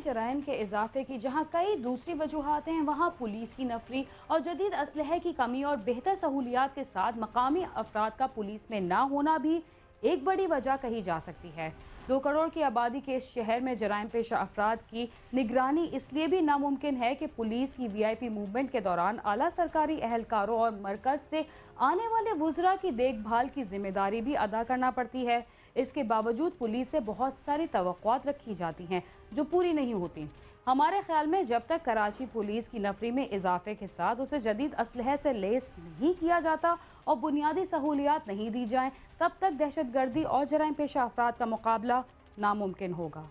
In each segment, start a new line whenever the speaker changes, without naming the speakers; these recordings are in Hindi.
में जराइम के इजाफे की जहां कई दूसरी वजूहात हैं, वहां पुलिस की नफरी और जदीद असलहे की कमी और बेहतर सहूलियात के साथ मकामी अफराद का पुलिस में ना होना भी एक बड़ी वजह कही जा सकती है। 2 करोड़ की आबादी के इस शहर में जराइम पेशा अफराद की निगरानी इसलिए भी नामुमकिन है कि पुलिस की VIP मूवमेंट के दौरान आला सरकारी एहलकारों और मरकज से आने वाले वुज़रा की देखभाल की जिम्मेदारी भी अदा करना पड़ती है। इसके बावजूद पुलिस से बहुत सारी तवक्कुआत रखी जाती हैं जो पूरी नहीं होती। हमारे ख्याल में जब तक कराची पुलिस की नफरी में इजाफे के साथ उसे जदीद असलहे से लेस नहीं किया जाता और बुनियादी सहूलियात नहीं दी जाएं, तब तक दहशतगर्दी और जराइम पेशा अफराद का मुकाबला नामुमकिन होगा।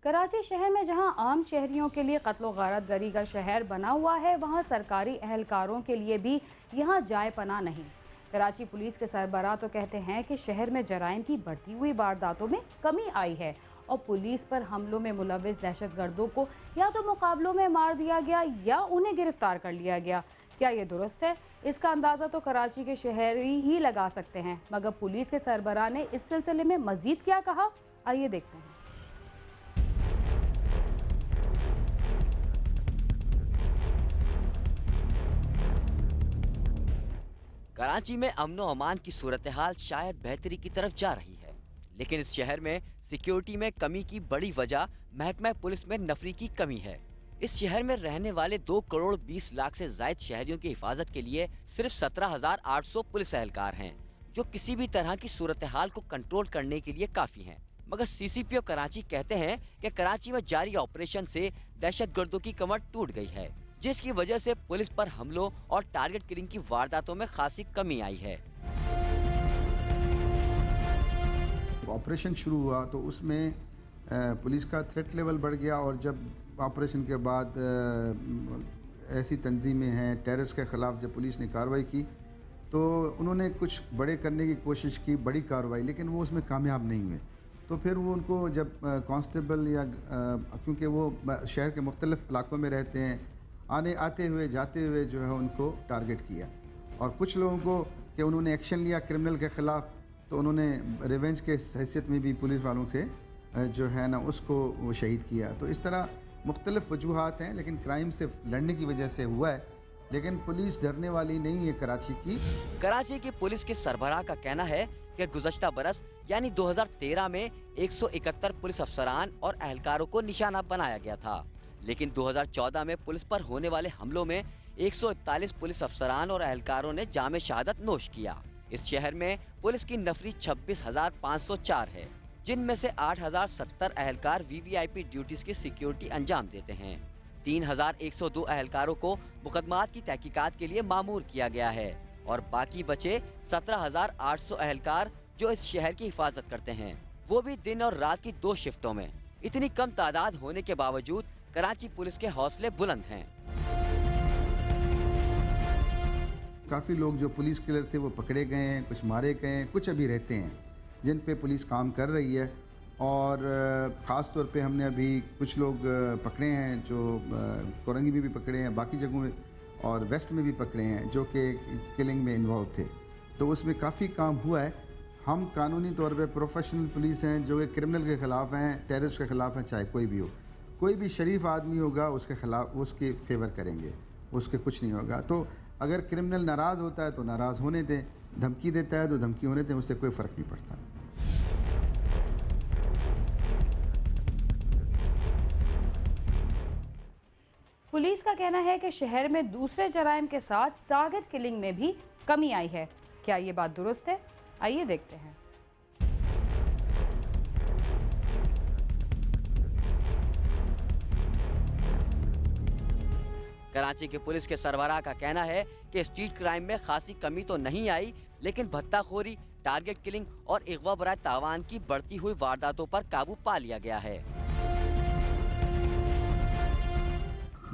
कराची शहर में जहां आम शहरियों के लिए कत्ल गारत गरी का शहर बना हुआ है, वहां सरकारी एहलकारों के लिए भी यहां जाए पना नहीं। कराची पुलिस के सरबराह तो कहते हैं कि शहर में जराइम की बढ़ती हुई वारदातों में कमी आई है और पुलिस पर हमलों में मुलविस दहशतगर्दों को या तो मुकाबलों में मार दिया गया या उन्हें गिरफ्तार कर लिया गया। क्या ये दुरुस्त है? इसका अंदाज़ा तो कराची के शहरी ही लगा सकते हैं, मगर पुलिस के सरबराह ने इस सिलसिले में मजीद क्या कहा, आइए देखते हैं।
कराची में अमन व अमान की सूरत हाल शायद बेहतरी की तरफ जा रही है, लेकिन इस शहर में सिक्योरिटी में कमी की बड़ी वजह महकमा पुलिस में नफरी की कमी है। इस शहर में रहने वाले 2 करोड़ 20 लाख से जायद शहरियों की हिफाजत के लिए सिर्फ 17,800 पुलिस एहलकार हैं, जो किसी भी तरह की सूरत हाल को कंट्रोल करने के लिए काफी हैं। मगर CCPO कराची कहते हैं कि कराची में जारी ऑपरेशन से दहशतगर्दों की कमर टूट गई है, जिसकी वजह से पुलिस पर हमलों और टारगेट किलिंग की वारदातों में खासी कमी आई है।
ऑपरेशन शुरू हुआ तो उसमें पुलिस का थ्रेट लेवल बढ़ गया, और जब ऑपरेशन के बाद ऐसी तंजीमें हैं टेररिस्ट के ख़िलाफ़ जब पुलिस ने कार्रवाई की तो उन्होंने कुछ बड़े करने की कोशिश की, बड़ी कार्रवाई, लेकिन वो उसमें कामयाब नहीं हुए। तो फिर वो उनको जब कांस्टेबल या क्योंकि वो शहर के मुख्तलिफ़ इलाकों में रहते हैं, आते हुए जाते हुए जो है उनको टारगेट किया, और कुछ लोगों को कि उन्होंने एक्शन लिया क्रिमिनल के ख़िलाफ़, तो उन्होंने रिवेंज के हैसियत में भी पुलिस वालों से जो है ना उसको वो शहीद किया। तो इस तरह मुख्तलिफ़ वजूहात हैं, लेकिन क्राइम से लड़ने की वजह से हुआ है, लेकिन पुलिस डरने वाली नहीं है कराची की।
कराची की पुलिस के सरबराह का कहना है कि गुज़श्ता बरस यानी 2013 में 171 पुलिस अफसरान और एहलकारों को निशाना बनाया गया था, लेकिन 2014 में पुलिस पर होने वाले हमलों में 141 पुलिस अफसरान और एहलकारों ने जामे शहादत नोश किया। इस शहर में पुलिस की नफरी 26,504 है, जिनमें से 8,070 एहलकार VVIP ड्यूटीज की सिक्योरिटी अंजाम देते हैं। 3,102 एहलकारों को मुकदमात की तहकीकात के लिए मामूर किया गया है और बाकी बचे 17,800 एहलकार जो इस शहर की हिफाजत करते हैं, वो भी दिन और रात की 2 शिफ्टों में। इतनी कम तादाद होने के बावजूद कराची पुलिस के हौसले बुलंद हैं।
काफ़ी लोग जो पुलिस किलर थे वो पकड़े गए हैं, कुछ मारे गए हैं, कुछ अभी रहते हैं जिन पे पुलिस काम कर रही है, और ख़ास तौर पे हमने अभी कुछ लोग पकड़े हैं जो कोरंगी में भी पकड़े हैं, बाकी जगहों में और वेस्ट में भी पकड़े हैं जो कि किलिंग में इन्वॉल्व थे। तो उसमें काफ़ी काम हुआ है। हम कानूनी तौर पे प्रोफेशनल पुलिस हैं जो कि क्रिमिनल के ख़िलाफ़ हैं, टेररिस्ट के ख़िलाफ़ हैं, चाहे कोई भी हो। कोई भी शरीफ आदमी होगा उसके ख़िलाफ़ उसके फेवर करेंगे, उसके कुछ नहीं होगा। तो अगर क्रिमिनल नाराज़ होता है तो नाराज़ होने दें, धमकी देता है तो धमकी होने दें, उससे कोई फ़र्क नहीं पड़ता।
पुलिस का कहना है कि शहर में दूसरे जराइम के साथ टारगेट किलिंग में भी कमी आई है। क्या ये बात दुरुस्त है? आइए देखते हैं।
कराची की पुलिस के सरबराह का कहना है कि स्ट्रीट क्राइम में खासी कमी तो नहीं आई, लेकिन भत्ताखोरी, टारगेट किलिंग और अगवा बराए तावान की बढ़ती हुई वारदातों पर काबू पा लिया गया है।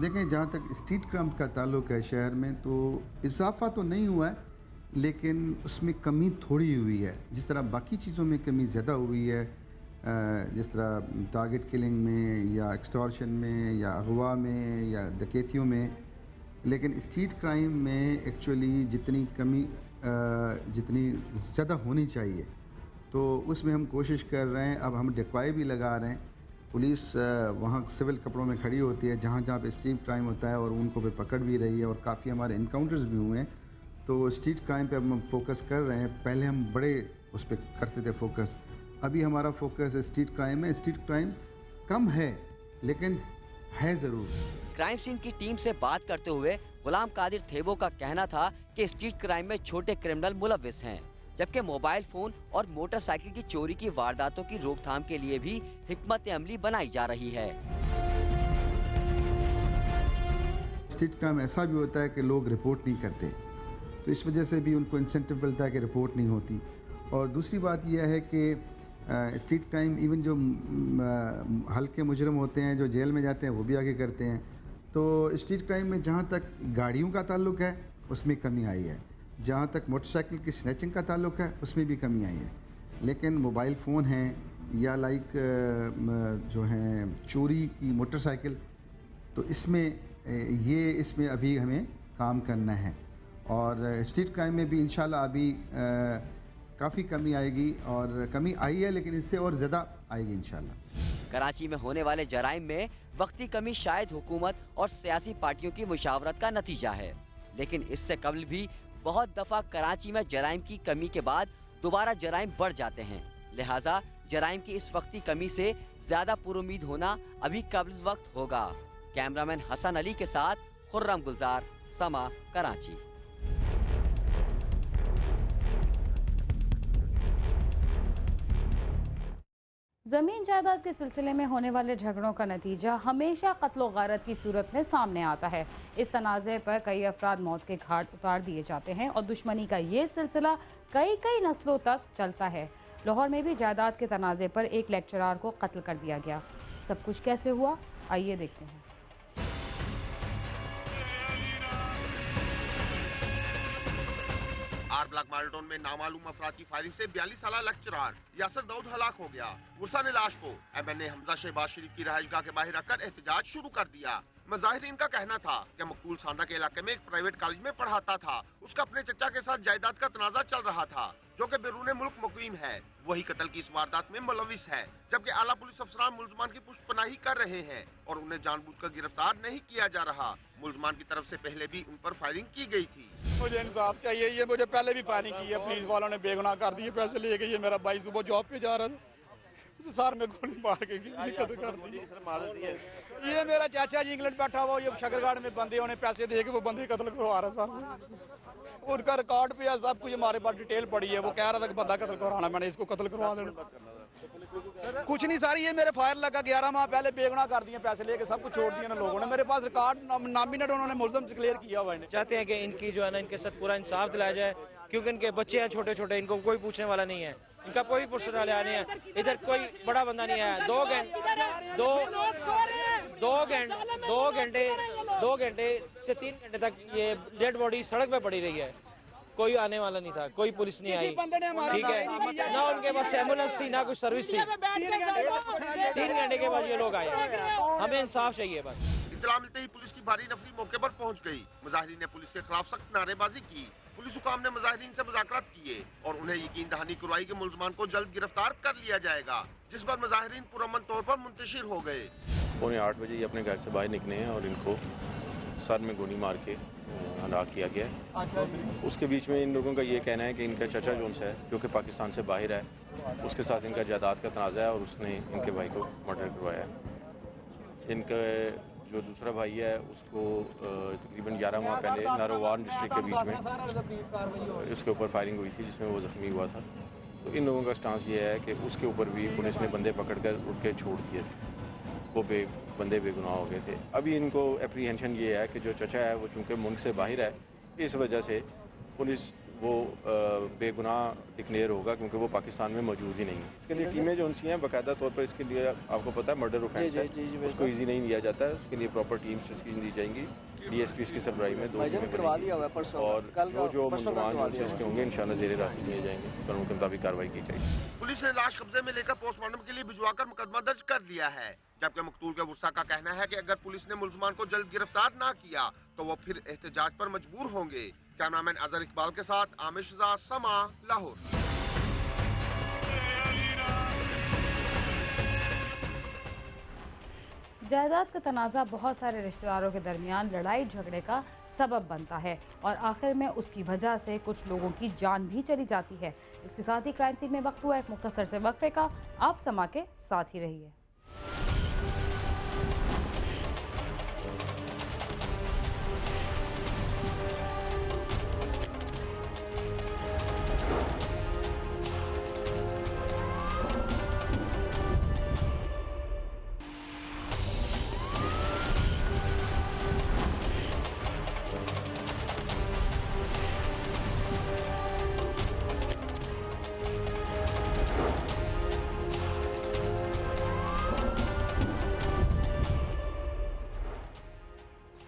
देखें, जहाँ तक स्ट्रीट क्राइम का ताल्लुक है शहर में, तो इजाफा तो नहीं हुआ है, लेकिन उसमें कमी थोड़ी हुई है। जिस तरह बाकी चीज़ों में कमी ज़्यादा हुई है, जिस तरह टारगेट किलिंग में या एक्सटॉर्शन में या अगवा में या डकैतियों में, लेकिन स्ट्रीट क्राइम में एक्चुअली जितनी कमी जितनी ज़्यादा होनी चाहिए, तो उसमें हम कोशिश कर रहे हैं। अब हम डिक्वाई भी लगा रहे हैं। पुलिस वहाँ सिविल कपड़ों में खड़ी होती है जहाँ जहाँ पे स्ट्रीट क्राइम होता है, और उनको फिर पकड़ भी रही है, और काफ़ी हमारे इनकाउंटर्स भी हुए हैं। तो स्ट्रीट क्राइम पे अब हम फोकस कर रहे हैं। पहले हम बड़े उस पर करते थे फोकस, अभी हमारा फोकस है स्ट्रीट क्राइम में। स्ट्रीट क्राइम कम है लेकिन है ज़रूर।
क्राइम सीन की टीम से बात करते हुए गुलाम कादिर थेबो का कहना था कि स्ट्रीट क्राइम में छोटे क्रिमिनल मुलव्विस हैं, जबकि मोबाइल फोन और मोटरसाइकिल की चोरी की वारदातों की रोकथाम के लिए भी हिकमत अमली बनाई जा रही है।
स्ट्रीट क्राइम ऐसा भी होता है कि लोग रिपोर्ट नहीं करते, तो इस वजह से भी उनको इंसेंटिव मिलता है कि रिपोर्ट नहीं होती। और दूसरी बात यह है कि स्ट्रीट क्राइम इवन जो हल्के मुजरम होते हैं जो जेल में जाते हैं वो भी आगे करते हैं। तो स्ट्रीट क्राइम में जहाँ तक गाड़ियों का ताल्लुक है उसमें कमी आई है, जहाँ तक मोटरसाइकिल की स्नैचिंग का ताल्लुक है उसमें भी कमी आई है। लेकिन मोबाइल फ़ोन हैं या जो हैं चोरी की मोटरसाइकिल, तो इसमें अभी हमें काम करना है। और स्ट्रीट क्राइम में भी इंशाल्लाह अभी काफ़ी कमी आएगी, और कमी आई है लेकिन इससे और ज़्यादा आएगी इंशाल्लाह।
कराची में होने वाले जराइम में वक्ती कमी शायद हुकूमत और सियासी पार्टियों की मुशावरत का नतीजा है, लेकिन इससे कबल भी बहुत दफा कराची में जराइम की कमी के बाद दोबारा जराइम बढ़ जाते हैं। लिहाजा जराइम की इस वक्ती कमी से ज्यादा पुरुमीद होना अभी कब्ल वक्त होगा। कैमरामैन हसन अली के साथ खुर्रम गुलजार, समा, कराची।
ज़मीन जायदाद के सिलसिले में होने वाले झगड़ों का नतीजा हमेशा कत्ल व गारत की सूरत में सामने आता है। इस तनाज़े पर कई अफराद मौत के घाट उतार दिए जाते हैं और दुश्मनी का ये सिलसिला कई नस्लों तक चलता है। लाहौर में भी जायदाद के तनाज़े पर एक लेक्चरार को कत्ल कर दिया गया। सब कुछ कैसे हुआ, आइए देखते हैं।
आर ब्लॉक माल्टोन में नामालूम अफराद की फायरिंग से 42 साला लेक्चरार यासर दाऊद हलाक हो गया। गुस्सा ने लाश को एमएनए हमजा शहबाज शरीफ की रहायशगाह के बाहर रखकर एहतजाज शुरू कर दिया। मुजाहिरीन का कहना था कि मकतूल सांदा के इलाके में एक प्राइवेट कॉलेज में पढ़ाता था। उसका अपने चचा के साथ जायदाद का तनाजा चल रहा था, जो कि बैरून मुल्क मुकीम है। वही कत्ल की इस वारदात में मुलविस है, जबकि आला पुलिस अफसरान मुल्जमान की पुष्टपनाही कर रहे हैं और उन्हें जानबूझकर गिरफ्तार नहीं किया जा रहा। मुल्जमान की तरफ से पहले भी उन पर फायरिंग की गई थी।
मुझे इंसाफ चाहिए, ये मुझे पहले भी फायरिंग की है। पुलिस वालों ने बेगुनाह कर दिए, पैसे ले गए। मेरा भाई सुबह जॉब पे जा रहा था, सर में गोली मार के कत्ल कर दी। ये मेरा चाचा जी इंग्लैंड बैठा हुआ, ये शकरगाड़ में बंदे उन्हें पैसे दे के वो बंदे कत्ल करवा रहा सर। उसका रिकॉर्ड पे है, सब कुछ हमारे पास डिटेल पड़ी है। वो कह रहा था कि बंदा कत्ल करवाना, मैंने इसको कत्ल करवा देना। कुछ नहीं सर, ये मेरे फायर लगा 11 माह पहले बेगुनाह कर दिए, पैसे लेके सब कुछ छोड़ दिया ना लोगों ने। मेरे पास रिकॉर्ड नॉमिनेट उन्होंने मुल्ज़िम डिक्लेयर किया हुआ है।
चाहते हैं कि इनकी जो है ना, इनके साथ पूरा इंसाफ दिलाया जाए, क्योंकि इनके बच्चे हैं छोटे छोटे, इनको कोई पूछने वाला नहीं है, इनका कोई पुरस्कार नहीं है। इधर कोई बड़ा बंदा नहीं आया। 2 घंटे से 3 घंटे तक ये डेड बॉडी सड़क पे पड़ी रही है। कोई आने वाला नहीं था, कोई पुलिस नहीं आई, ठीक है ना। उनके पास एम्बुलेंस थी ना कोई सर्विस थी। 3 घंटे के बाद ये लोग आए। हमें इंसाफ चाहिए बस।
इत्तला मिलते ही पुलिस की भारी नफरी मौके पर पहुंच गई। मुजाहिरीन ने पुलिस के खिलाफ सख्त नारेबाजी की। पुलिस हुकाम ने मुजाहिरीन से मुज़ाकरात किए और उन्हें यकीन दहानी करवाई कि मुल्जमान को जल्द गिरफ्तार कर लिया जाएगा, जिस पर मुजाहिरीन पुरअमन तौर पर मुंतशिर हो गए।
8:45 बजे ये अपने घर से बाहर निकले हैं और इनको सर में गोली मार के हलाक किया गया है। उसके बीच में इन लोगों का ये कहना है कि इनका चचा जोन है, जो कि पाकिस्तान से बाहर है, उसके साथ इनका जायदाद का तनाज़ा है और उसने इनके भाई को मर्डर करवाया है। इनका जो दूसरा भाई है उसको तकरीबन 11 माह पहले नारोवान डिस्ट्रिक्ट के बीच में उसके ऊपर फायरिंग हुई थी, जिसमें वो ज़ख्मी हुआ था। तो इन लोगों का स्टांस ये है कि उसके ऊपर भी पुलिस ने बंदे पकड़कर उठ के छोड़ दिए थे। वो बंदे बेगुनाह हो गए थे। अभी इनको एप्रीहेंशन ये है कि जो चचा है वो चूँकि मुल्क से बाहर है, इस वजह से पुलिस वो बेगुनाह डिक्लेयर होगा, क्योंकि वो पाकिस्तान में मौजूद ही नहीं है। इसके लिए टीमें जो उनसी हैं बाकायदा तौर पर, इसके लिए आपको पता है मर्डर ऑफेंस है, उसको इजी नहीं लिया जाता है। उसके लिए प्रॉपर टीम्स इसकी दी जाएंगी। डीएसपी की सरबराही में 2 टीमें बनेंगी और जो मुसलमान इसके होंगे इंशाल्लाह ज़ेरे रास्ते लिए जाएंगे, कानून के मुताबिक कार्रवाई की जाएगी।
पुलिस ने लाश कब्जे में लेकर पोस्टमार्टम के लिए भिजवाकर मुकदमा दर्ज कर लिया है, जबकि मकतूल के गुस्सा का कहना है कि अगर पुलिस ने मुल्जमान को जल्द गिरफ्तार ना किया तो वो फिर एहतजाज पर मजबूर होंगे। कैमरामैन अजहर इकबाल के साथ आमिर शुजा, समा, लाहौर।
जायदाद का तनाज़ा बहुत सारे रिश्तेदारों के दरमियान लड़ाई झगड़े का सबब बनता है और आखिर में उसकी वजह से कुछ लोगों की जान भी चली जाती है। इसके साथ ही क्राइम सीन में वक्त हुआ एक मुख्तसर से वक्फे का। आप समा के साथ ही रहिए।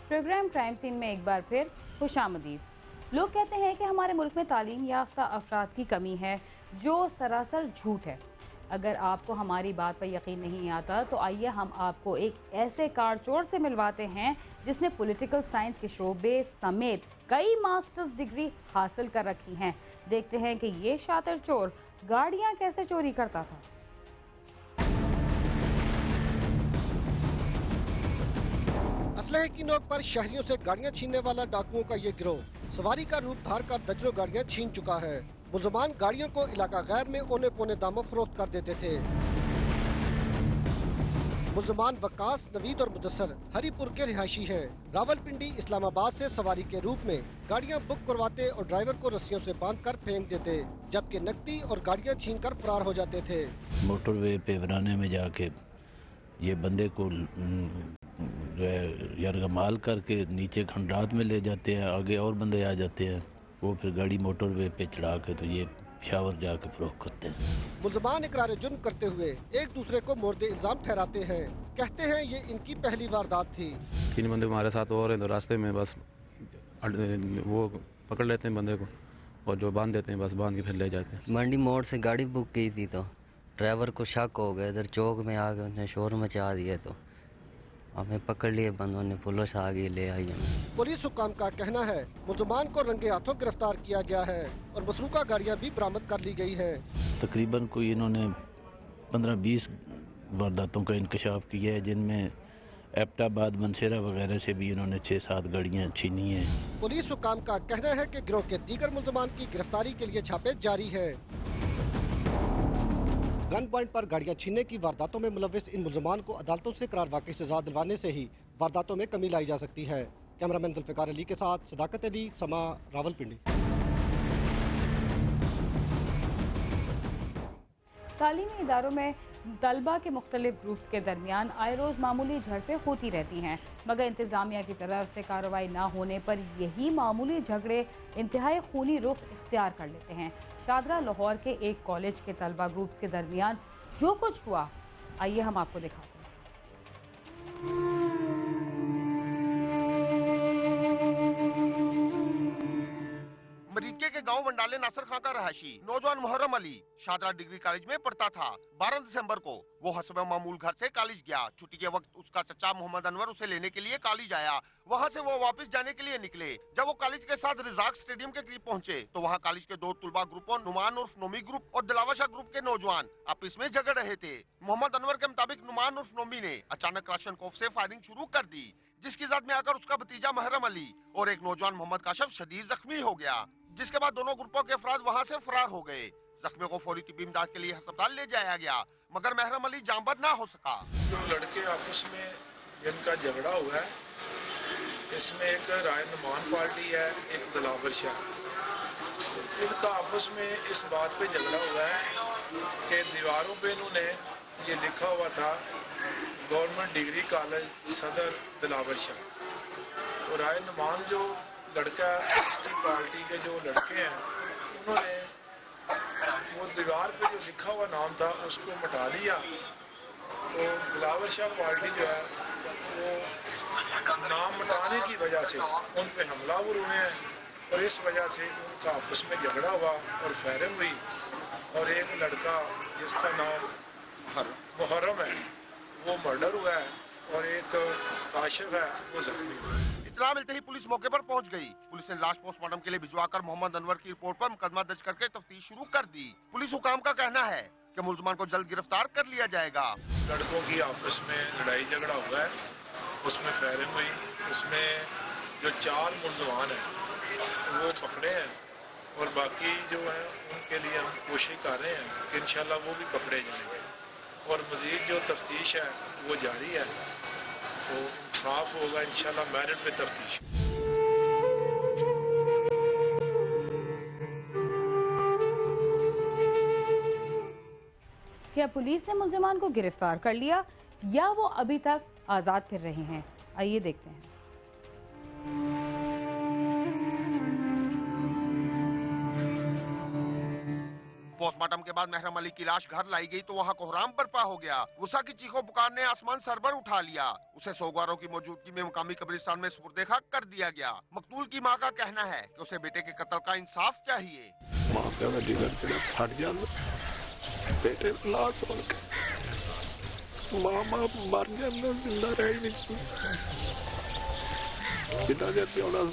प्रोग्राम क्राइम सीन में एक बार फिर खुशामदीद। लोग कहते हैं कि हमारे मुल्क में तालीम याफ्ता अफराद की कमी है, जो सरासर झूठ है। अगर आपको हमारी बात पर यकीन नहीं आता तो आइए हम आपको एक ऐसे कारचोर से मिलवाते हैं जिसने पॉलिटिकल साइंस के शोबे समेत कई मास्टर्स डिग्री हासिल कर रखी हैं। देखते हैं कि ये शातिर चोर गाड़ियाँ कैसे चोरी करता था।
असलहे की नोक पर शहरियों से गाड़ियां छीनने वाला डाकुओं का ये गिरोह सवारी का रूप धार कर दर्जनों गाड़ियां छीन चुका है। मुलजमान गाड़ियों को इलाका गैर में औने पौने दामों फरोख्त कर देते थे। मुलजमान वक्कास, नवीद और मुदस्सर हरीपुर के रिहायशी हैं। रावलपिंडी, इस्लामाबाद से सवारी के रूप में गाड़ियां बुक करवाते और ड्राइवर को रस्सियों से बांधकर फेंक देते, जबकि नकदी और गाड़ियां छीनकर फरार हो जाते थे।
मोटरवे पे वराने में जाके ये बंदे को यरगमाल करके नीचे खंडात में ले जाते हैं, आगे और बंदे आ जाते हैं, वो फिर गाड़ी मोटरवे पे चढ़ा के तो ये शावर जाके फरोख्त करते हैं।
मुलजमान इकरार जुर्म करते हुए एक दूसरे को मोर्दे इल्जाम ठहराते हैं। कहते हैं ये इनकी पहली वारदात थी।
3 बंदे हमारे साथ और हैं, तो रास्ते में बस वो पकड़ लेते हैं बंदे को और जो बांध देते हैं, बस बांध के फिर ले जाते हैं।
मंडी मोड़ से गाड़ी बुक की थी तो ड्राइवर को शक हो गया, इधर चौक में आके उसने शोर मचा दिया तो हमें पकड़ लिए बंदों ने, पुलिस आ गई, ले आई हमें।
पुलिस हुक्काम का कहना है मुलजमान को रंगे हाथों गिरफ्तार किया गया है और मसरूका गाड़ियां भी बरामद कर ली गई हैं।
तकरीबन कोई इन्होंने 15-20 वारदातों का इंकशाफ किया है, जिनमें एबटाबाद, मनसेरा वगैरह से भी इन्होंने 6-7 गाड़ियाँ छीनी हैं।
पुलिस हुक्काम का कहना है कि गिरोह के दीगर मुलजमान की गिरफ्तारी के लिए छापे जारी है। गन पॉइंट पर गाड़ियां छीनने की वारदातों में मुलविस इन मुलजमान को अदालतों से करार वाकई सजा दिलवाने से ही वारदातों में कमी लाई जा सकती है। कैमरामैन जुल्फिकार अली के साथ सदाकत अली, समा, रावलपिंडी।
तालीमी इदारों में तलबा के मुख्तलिफ ग्रुप्स के दरमियान आए रोज़ मामूली झड़पें होती रहती हैं, मगर इंतज़ामिया की तरफ से कार्रवाई ना होने पर यही मामूली झगड़े इंतहाई खूनी रुख इख्तियार कर लेते हैं। शादरा लाहौर के एक कॉलेज के तलबा ग्रुप्स के दरमियान जो कुछ हुआ, आइए हम आपको दिखाते हैं।
मरीके के गांव वंडाले नासिर खां का रहायशी नौजवान मुहर्रम अली शादरा डिग्री कॉलेज में पढ़ता था। 12 दिसंबर को वो हस्बे मामूल घर से कॉलेज गया। छुट्टी के वक्त उसका चचा मोहम्मद अनवर उसे लेने के लिए कॉलेज आया। वहां से वो वापस जाने के लिए निकले। जब वो कॉलेज के साथ रिजाक स्टेडियम के करीब पहुंचे तो वहां कॉलेज के 2 तुलबा ग्रुपों नुमान उर्फ नोमी ग्रुप और दिलावर शाह ग्रुप के नौजवान आपस में झगड़ रहे थे। मोहम्मद अनवर के मुताबिक नुमान उर्फ नोमी ने अचानक क्लाशनकोफ से फायरिंग शुरू कर दी, जिसकी जद में आकर उसका भतीजा मुहर्रम अली और एक नौजवान मोहम्मद काशफ शदीद जख्मी हो गया, जिसके बाद दोनों ग्रुपों के अफराद वहां से फरार हो गए। जख्मियों को फौरी तिब्बी इमदाद के लिए अस्पताल ले जाया गया, मगर महरम अली जांबर ना हो सका।
जो लड़के आपस में जिनका झगड़ा हुआ है, इसमें एक राय नुमान पार्टी है, एक दिलावर शाह। इनका आपस में इस बात पे झगड़ा हुआ है कि दीवारों पे इन्होंने ये लिखा हुआ था गवर्नमेंट डिग्री कॉलेज सदर दिलावर शाह। तो राय नुमान जो लड़का उसकी पार्टी के जो लड़के हैं, उन्होंने वो दीवार पे जो लिखा हुआ नाम था उसको मिटा दिया। तो दिलावर शाह पार्टी जो है वो नाम मिटाने की वजह से उन पे हमलावर हुए हैं और इस वजह से उनका आपस में झगड़ा हुआ और फायरिंग हुई और एक लड़का जिसका नाम मुहर्रम है वो मर्डर हुआ है और एक काशिफ है वो जख्मी हुआ है।
इत्तला मिलते ही पुलिस मौके पर पहुंच गई। पुलिस ने लाश पोस्टमार्टम के लिए भिजवाकर मोहम्मद अनवर की रिपोर्ट पर मुकदमा दर्ज करके तफ्तीश शुरू कर दी। पुलिस हुकाम का कहना है कि मुलजमान को जल्द गिरफ्तार कर लिया जाएगा।
लड़कों की आपस में लड़ाई झगड़ा हुआ है, उसमें फायरिंग हुई, उसमें जो 4 मुलजमान हैं वो पकड़े हैं और बाकी जो है उनके लिए हम कोशिश कर रहे हैं कि इंशाल्लाह वो भी पकड़े जाएंगे और मजीद जो तफ्तीश है वो जारी है, तो इंसाफ होगा इंशाल्लाह मेरिट पे तफ्तीश।
क्या पुलिस ने मुलजमान को गिरफ्तार कर लिया या वो अभी तक आज़ाद फिर रहे हैं? आइए देखते हैं।
पोस्टमार्टम के बाद महरम अली की लाश घर लाई गई तो वहाँ कोहराम बर्पा हो गया। गुस्सा की चीखों पुकार ने आसमान सरबर उठा लिया। उसे सोगवारों की मौजूदगी में मुकामी कब्रिस्तान में सुपुर्द खाक कर दिया गया। मकतूल की मां का कहना है कि उसे बेटे के कत्ल का इंसाफ चाहिए।
मां का जिगर फट जाता, बेटे लाश हो मामा मर जाना, जिंदा रह नहीं जितना जब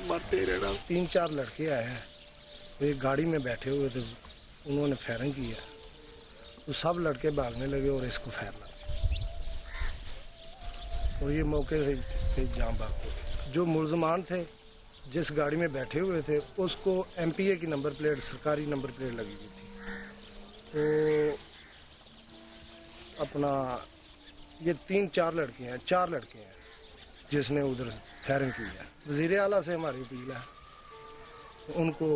मरते रहना।
3-4 लड़के आए हैं, एक गाड़ी में बैठे हुए थे, उन्होंने फायरिंग की है तो सब लड़के भागने लगे और इसको फायर लगा और ये मौके से जान भाग गए। जो मुलजमान थे जिस गाड़ी में बैठे हुए थे उसको MPA की नंबर प्लेट, सरकारी नंबर प्लेट लगी हुई थी, तो अपना ये 3-4 लड़के हैं, 4 लड़के हैं जिसने उधर फायरिंग की है। वज़ीर आला से हमारी अपील है उनको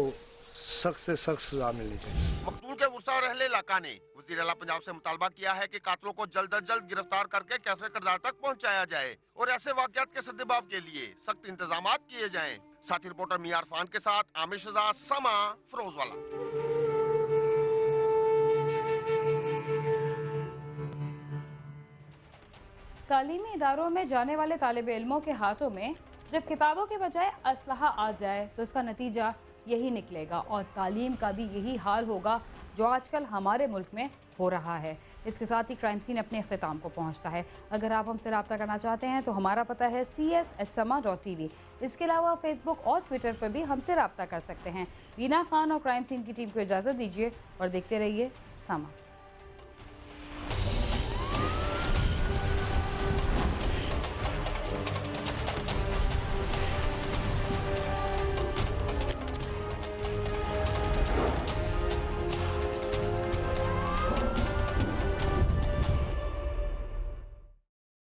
सख्त से सख्त सजा मिलनी चाहिए।
मकतूल के वर्सा और अहले इलाका ने वज़ीर आला पंजाब से मुतालबा किया है कि कातलों को जल्द अज जल्द गिरफ्तार करके कैफे किरदार तक पहुंचाया जाए और ऐसे वाक़यात के सद्देबाब के लिए सख्त इंतजाम किए जाएं। साथी रिपोर्टर मियां इरफान के साथ आमिर शहजाद, समा, फिरोजवाला।
तालीमी इदारों में जाने वाले तालिब इल्मों के हाथों में जब किताबों के बजाय असलहा आ जाए तो इसका नतीजा यही निकलेगा और तालीम का भी यही हाल होगा जो आजकल हमारे मुल्क में हो रहा है। इसके साथ ही क्राइम सीन अपने अख्ताम को पहुंचता है। अगर आप हमसे रब्ता करना चाहते हैं तो हमारा पता है cs@sama.tv। इसके अलावा फेसबुक और ट्विटर पर भी हमसे रब्ता कर सकते हैं। वीना खान और क्राइम सीन की टीम को इजाज़त दीजिए और देखते रहिए समा।